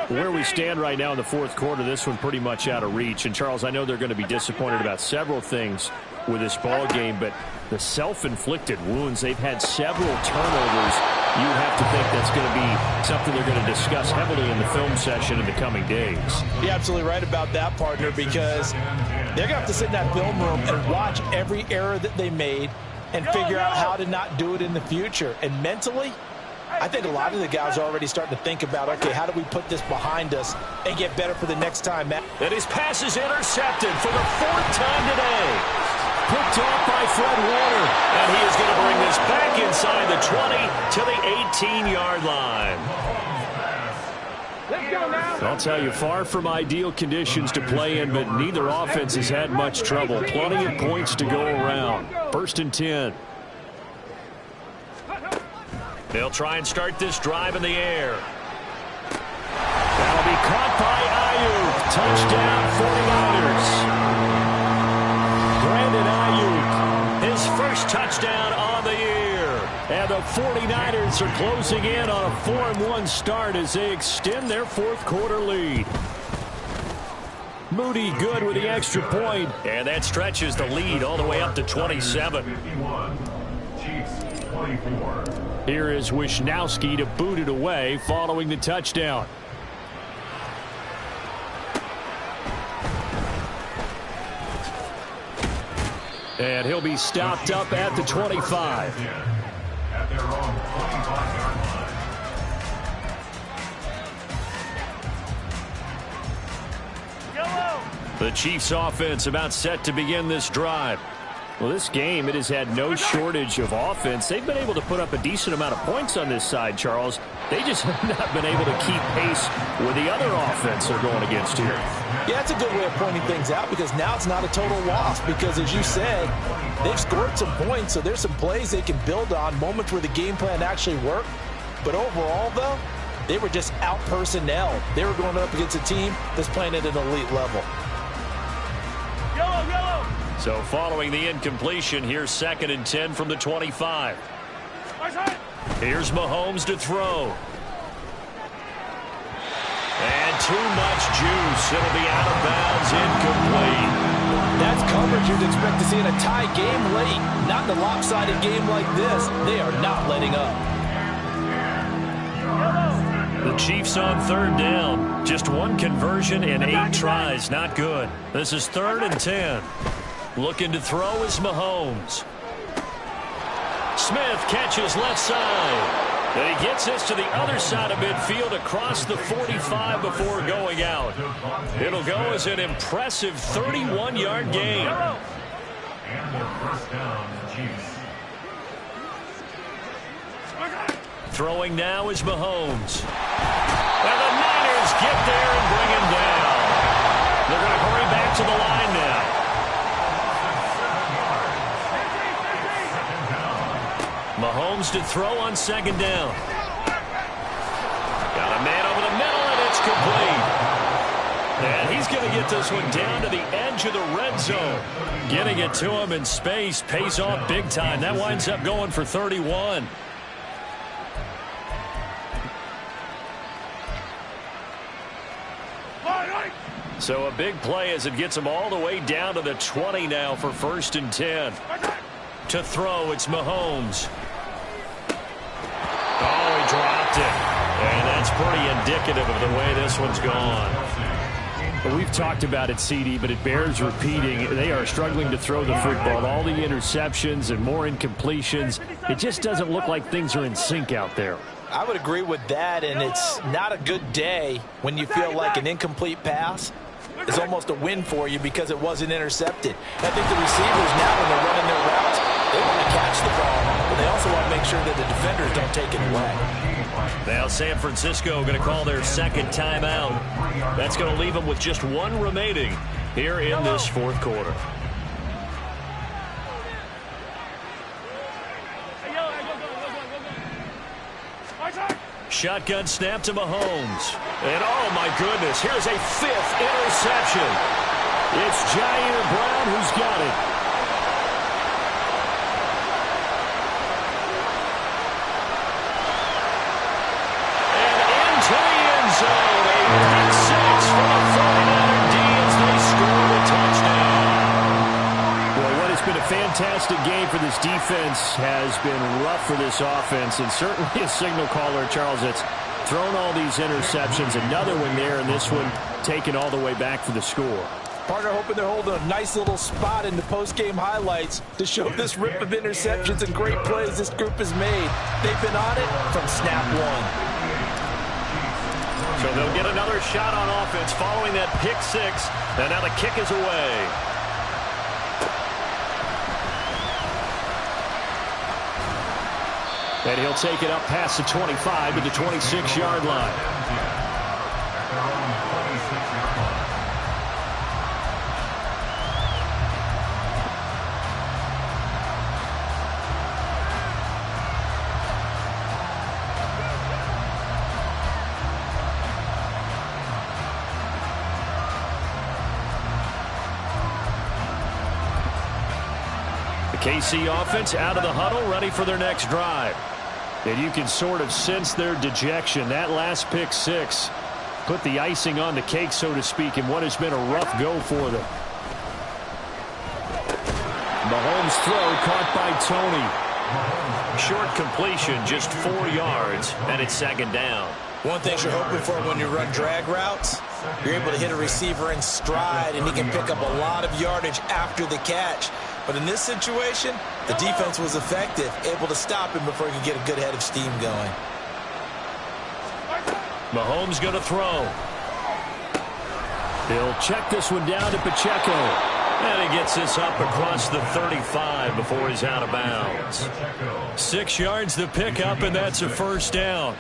Where we stand right now in the fourth quarter, this one pretty much out of reach. And, Charles, I know they're going to be disappointed about several things with this ball game, but the self-inflicted wounds, they've had several turnovers. You have to think that's going to be something they're going to discuss heavily in the film session in the coming days. You're absolutely right about that, partner, because they're going to have to sit in that film room and watch every error that they made and figure out how to not do it in the future. And mentally, I think a lot of the guys are already starting to think about, okay, how do we put this behind us and get better for the next time? And his pass is intercepted for the fourth time today. Picked off by Fred Warner. And he is going to bring this back inside the 20 to the 18-yard line. Let's go now. I'll tell you, far from ideal conditions to play in, but neither offense has had much trouble. Plenty of points to go around. 1st and 10. They'll try and start this drive in the air. That'll be caught by Ayuk. Touchdown 49ers. Brandon Ayuk, his first touchdown on the year. And the 49ers are closing in on a 4-1 start as they extend their fourth quarter lead. Moody good with the extra point. And that stretches the lead all the way up to 27. 51. Chiefs 24. Here is Wisnowski to boot it away following the touchdown. And he'll be stopped up at the 25. At their own 25-yard line. The Chiefs offense about set to begin this drive. Well, this game, it has had no shortage of offense. They've been able to put up a decent amount of points on this side, Charles. They just have not been able to keep pace with the other offense they're going against here. Yeah, that's a good way of pointing things out, because now it's not a total loss, because as you said, they've scored some points, so there's some plays they can build on, moments where the game plan actually worked. But overall, though, they were just out-personnel. They were going up against a team that's playing at an elite level. So following the incompletion, here's 2nd and 10 from the 25. Here's Mahomes to throw. And too much juice. It'll be out of bounds, incomplete. That's coverage you'd expect to see in a tie game late. Not in a lopsided game like this. They are not letting up. The Chiefs on 3rd down. Just one conversion and 8 tries. Not good. This is 3rd and 10. Looking to throw is Mahomes. Smith catches left side. And he gets this to the other side of midfield across the 45 before going out. It'll go as an impressive 31-yard gain. And their first down, Chiefs. Throwing now is Mahomes. And the Niners get there and bring him down. They're going to hurry back to the line now. Mahomes to throw on 2nd down. Got a man over the middle, and it's complete. And he's going to get this one down to the edge of the red zone. Getting it to him in space pays off big time. That winds up going for 31. So a big play as it gets him all the way down to the 20 now for 1st and 10. To throw, it's Mahomes. Oh, he dropped it. And that's pretty indicative of the way this one's gone. Well, we've talked about it, CD, but it bears repeating. They are struggling to throw the football. All the interceptions and more incompletions. It just doesn't look like things are in sync out there. I would agree with that, and it's not a good day when you feel like an incomplete pass is almost a win for you because it wasn't intercepted. I think the receivers now, when they're running their routes, they want to catch the ball, but they also want to make sure that the defenders don't take it away. Now San Francisco going to call their 2nd timeout. That's going to leave them with just 1 remaining here in this 4th quarter. Shotgun snap to Mahomes. And oh my goodness, here's a 5th interception. It's Jair Brown who's got it. fantastic game for this defense has been rough for this offense, and certainly a signal caller, Charles, that's thrown all these interceptions. Another one there, and this one taken all the way back for the score. Partner hoping they're holding a nice little spot in the post-game highlights to show this rip of interceptions and great plays this group has made. They've been on it from snap one. So they'll get another shot on offense following that pick six, and now the kick is away. And he'll take it up past the 25 to the 26-yard line. KC offense out of the huddle, ready for their next drive. And you can sort of sense their dejection. That last pick six put the icing on the cake, so to speak, in what has been a rough go for them. Mahomes' throw caught by Tony. Short completion, just 4 yards, and it's second down. One thing you're hoping for when you run drag routes, you're able to hit a receiver in stride, and he can pick up a lot of yardage after the catch. But in this situation, the defense was effective, able to stop him before he could get a good head of steam going. Mahomes going to throw. He'll check this one down to Pacheco. And he gets this up across the 35 before he's out of bounds. 6 yards to pick up, and that's a first down.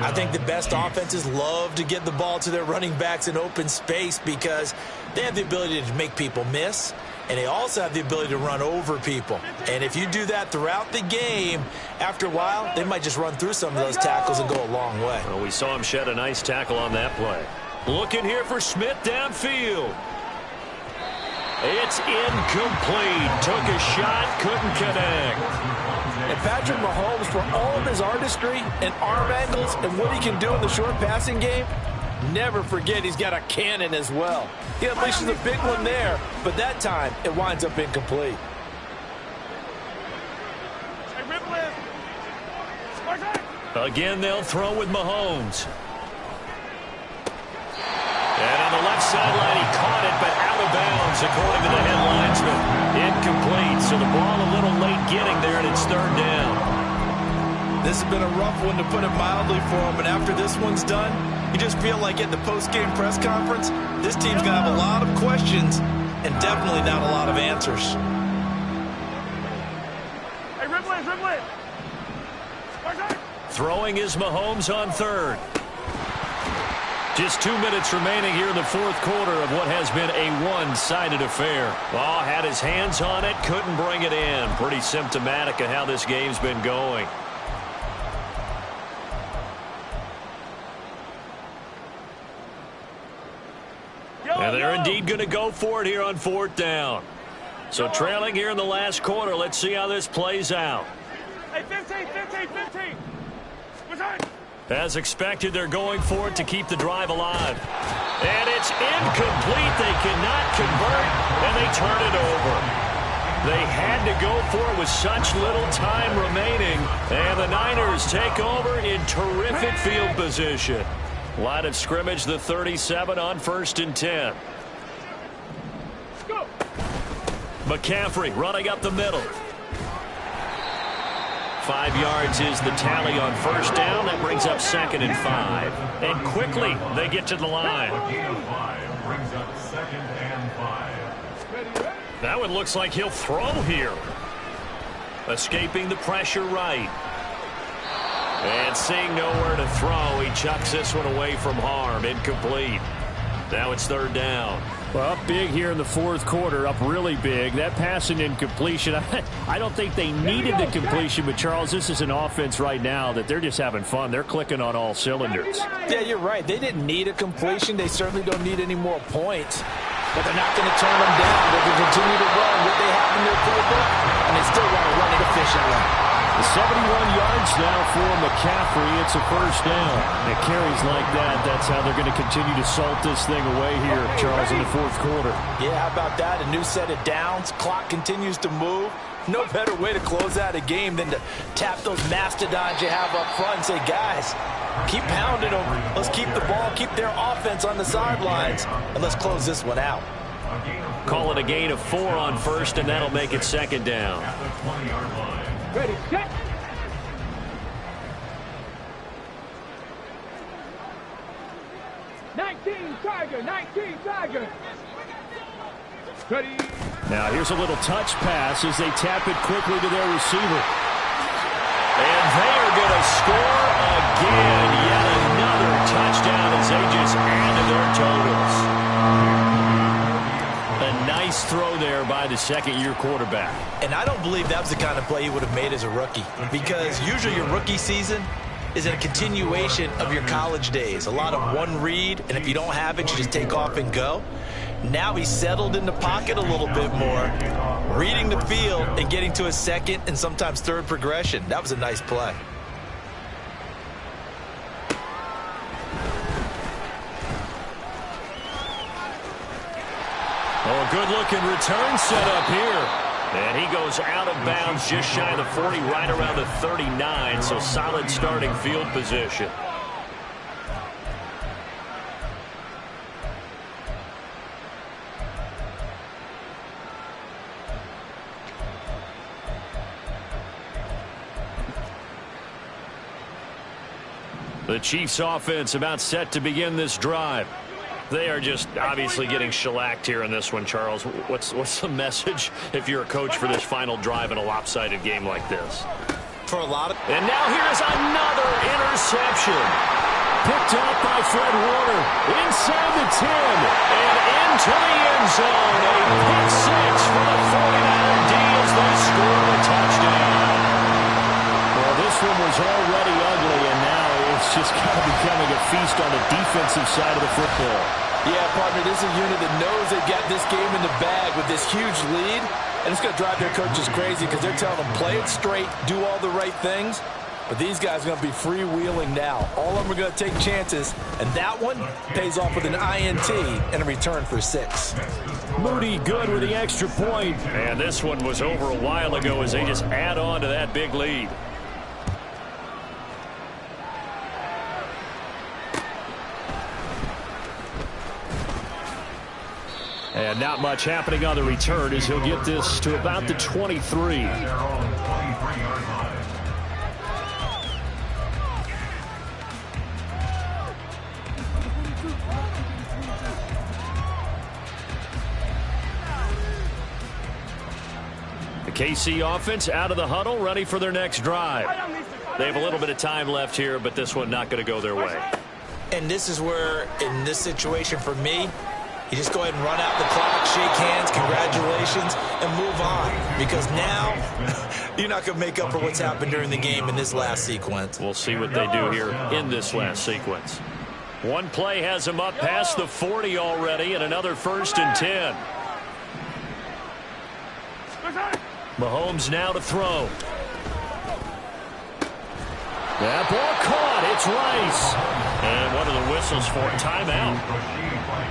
I think the best offenses love to get the ball to their running backs in open space because they have the ability to make people miss, and they also have the ability to run over people. And if you do that throughout the game, after a while, they might just run through some of those tackles and go a long way. Well, we saw him shed a nice tackle on that play. Looking here for Smith downfield. It's incomplete. Took a shot, couldn't connect. And Patrick Mahomes, for all of his artistry and arm angles and what he can do in the short passing game, never forget he's got a cannon as well. He unleashes a big one there, but that time it winds up incomplete. Again, they'll throw with Mahomes. And on the left sideline, he caught it, but out of bounds, according to the head linesman. Incomplete, so the ball a little late getting there, and it's third down. This has been a rough one, to put it mildly, for him, and after this one's done, you just feel like at the post-game press conference, this team's going to have a lot of questions and definitely not a lot of answers. Hey, Ridley! Throwing is Mahomes on third. Just 2 minutes remaining here in the fourth quarter of what has been a one-sided affair. Oh, had his hands on it, couldn't bring it in. Pretty symptomatic of how this game's been going. And they're indeed going to go for it here on fourth down. So trailing here in the last quarter, let's see how this plays out. Hey, 15. As expected, they're going for it to keep the drive alive. And it's incomplete. They cannot convert, and they turn it over. They had to go for it with such little time remaining, and the Niners take over in terrific field position. Line of scrimmage, the 37 on 1st and 10. Go. McCaffrey running up the middle. 5 yards is the tally on first down. That brings up 2nd and 5. And quickly, they get to the line. Brings up 2nd and 5. That one looks like he'll throw here. Escaping the pressure right. And seeing nowhere to throw, he chucks this one away from harm. Incomplete. Now it's third down. Well, up big here in the fourth quarter, up really big. That pass and incompletion, I don't think they needed the completion, but Charles, this is an offense right now that they're just having fun. They're clicking on all cylinders. Yeah, you're right. They didn't need a completion. They certainly don't need any more points. But they're not going to turn them down. They can continue to run what they have in their playbook, and they still want to run it efficiently. 71 yards now for McCaffrey. It's a first down. And carries like that, that's how they're going to continue to salt this thing away here, Charles, in the fourth quarter. Yeah, how about that? A new set of downs. Clock continues to move. No better way to close out a game than to tap those mastodons you have up front and say, guys, keep pounding them. Let's keep the ball, keep their offense on the sidelines, and let's close this one out. Call it a gain of 4 on first, and that'll make it second down. Ready, set. Tiger, 19 Tiger. Ready. Now here's a little touch pass as they tap it quickly to their receiver. And they are going to score again. Yet another touchdown as they just added their totals. A nice throw there by the second-year quarterback. And I don't believe that was the kind of play he would have made as a rookie, because usually your rookie season is a continuation of your college days. A lot of one read, and if you don't have it, you just take off and go. Now he's settled in the pocket a little bit more, reading the field and getting to a second and sometimes third progression. That was a nice play. Oh, a good-looking return set up here. And he goes out of bounds just shy of the 40, right around the 39, so solid starting field position. The Chiefs offense about set to begin this drive. They are just obviously getting shellacked here in this one, Charles. What's the message if you're a coach for this final drive in a lopsided game like this? For a lot of... And now here's another interception. Picked off by Fred Warner. Inside the 10 and into the end zone. A pick six for the 49er D as they score the touchdown. Well, this one was already ugly, and now it's just kind of becoming a feast on the defensive side of the football. Yeah, partner, this is a unit that knows they've got this game in the bag with this huge lead, and it's going to drive their coaches crazy because they're telling them, play it straight, do all the right things. But these guys are going to be freewheeling now. All of them are going to take chances, and that one pays off with an INT and a return for 6. Moody good with the extra point. And this one was over a while ago as they just add on to that big lead. And not much happening on the return as he'll get this to about the 23. The KC offense out of the huddle, ready for their next drive. They have a little bit of time left here, but this one not going to go their way. And this is where, in this situation for me, you just go ahead and run out the clock, shake hands, congratulations, and move on. Because now, you're not going to make up for what's happened during the game in this last sequence. We'll see what they do here in this last sequence. One play has them up past the 40 already, and another 1st and 10. Mahomes now to throw. That ball caught. It's Rice. And what are the whistles for? Timeout.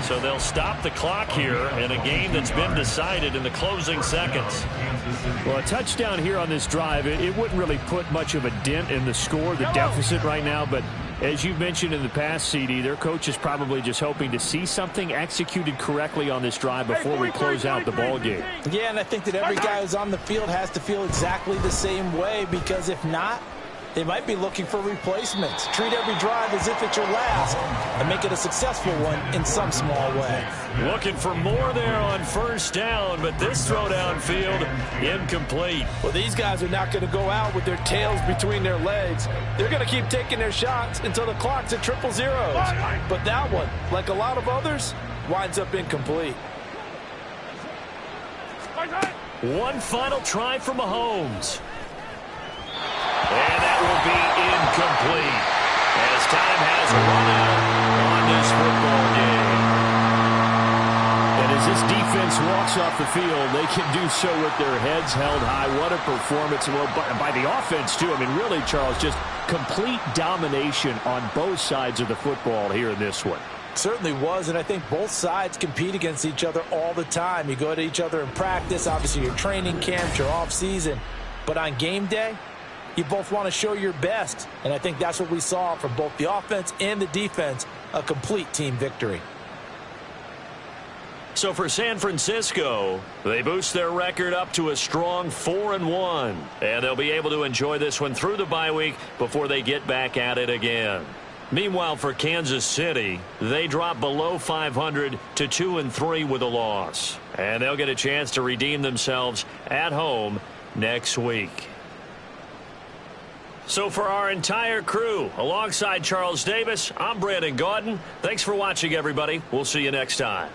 So they'll stop the clock here in a game that's been decided in the closing seconds. Well, a touchdown here on this drive, it wouldn't really put much of a dent in the score, the deficit right now. But as you've mentioned in the past, CD, their coach is probably just hoping to see something executed correctly on this drive before we close out the ball game. Yeah, and I think that every guy who's on the field has to feel exactly the same way, because if not, they might be looking for replacements. Treat every drive as if it's your last and make it a successful one in some small way. Looking for more there on 1st down, but this throw downfield incomplete. Well, these guys are not going to go out with their tails between their legs. They're going to keep taking their shots until the clock's at 000. But that one, like a lot of others, winds up incomplete. One final try for Mahomes. And that will be incomplete as time has run out on this football game. And as this defense walks off the field, they can do so with their heads held high. What a performance. Well, by the offense, too. I mean, really, Charles, just complete domination on both sides of the football here in this one. Certainly was, and I think both sides compete against each other all the time. You go to each other in practice, obviously your training camps, your off-season. But on game day, you both want to show your best. And I think that's what we saw from both the offense and the defense, a complete team victory. So for San Francisco, they boost their record up to a strong 4-1. And they'll be able to enjoy this one through the bye week before they get back at it again. Meanwhile, for Kansas City, they drop below 500 to 2-3 with a loss. And they'll get a chance to redeem themselves at home next week. So for our entire crew, alongside Charles Davis, I'm Brandon Gaudin. Thanks for watching, everybody. We'll see you next time.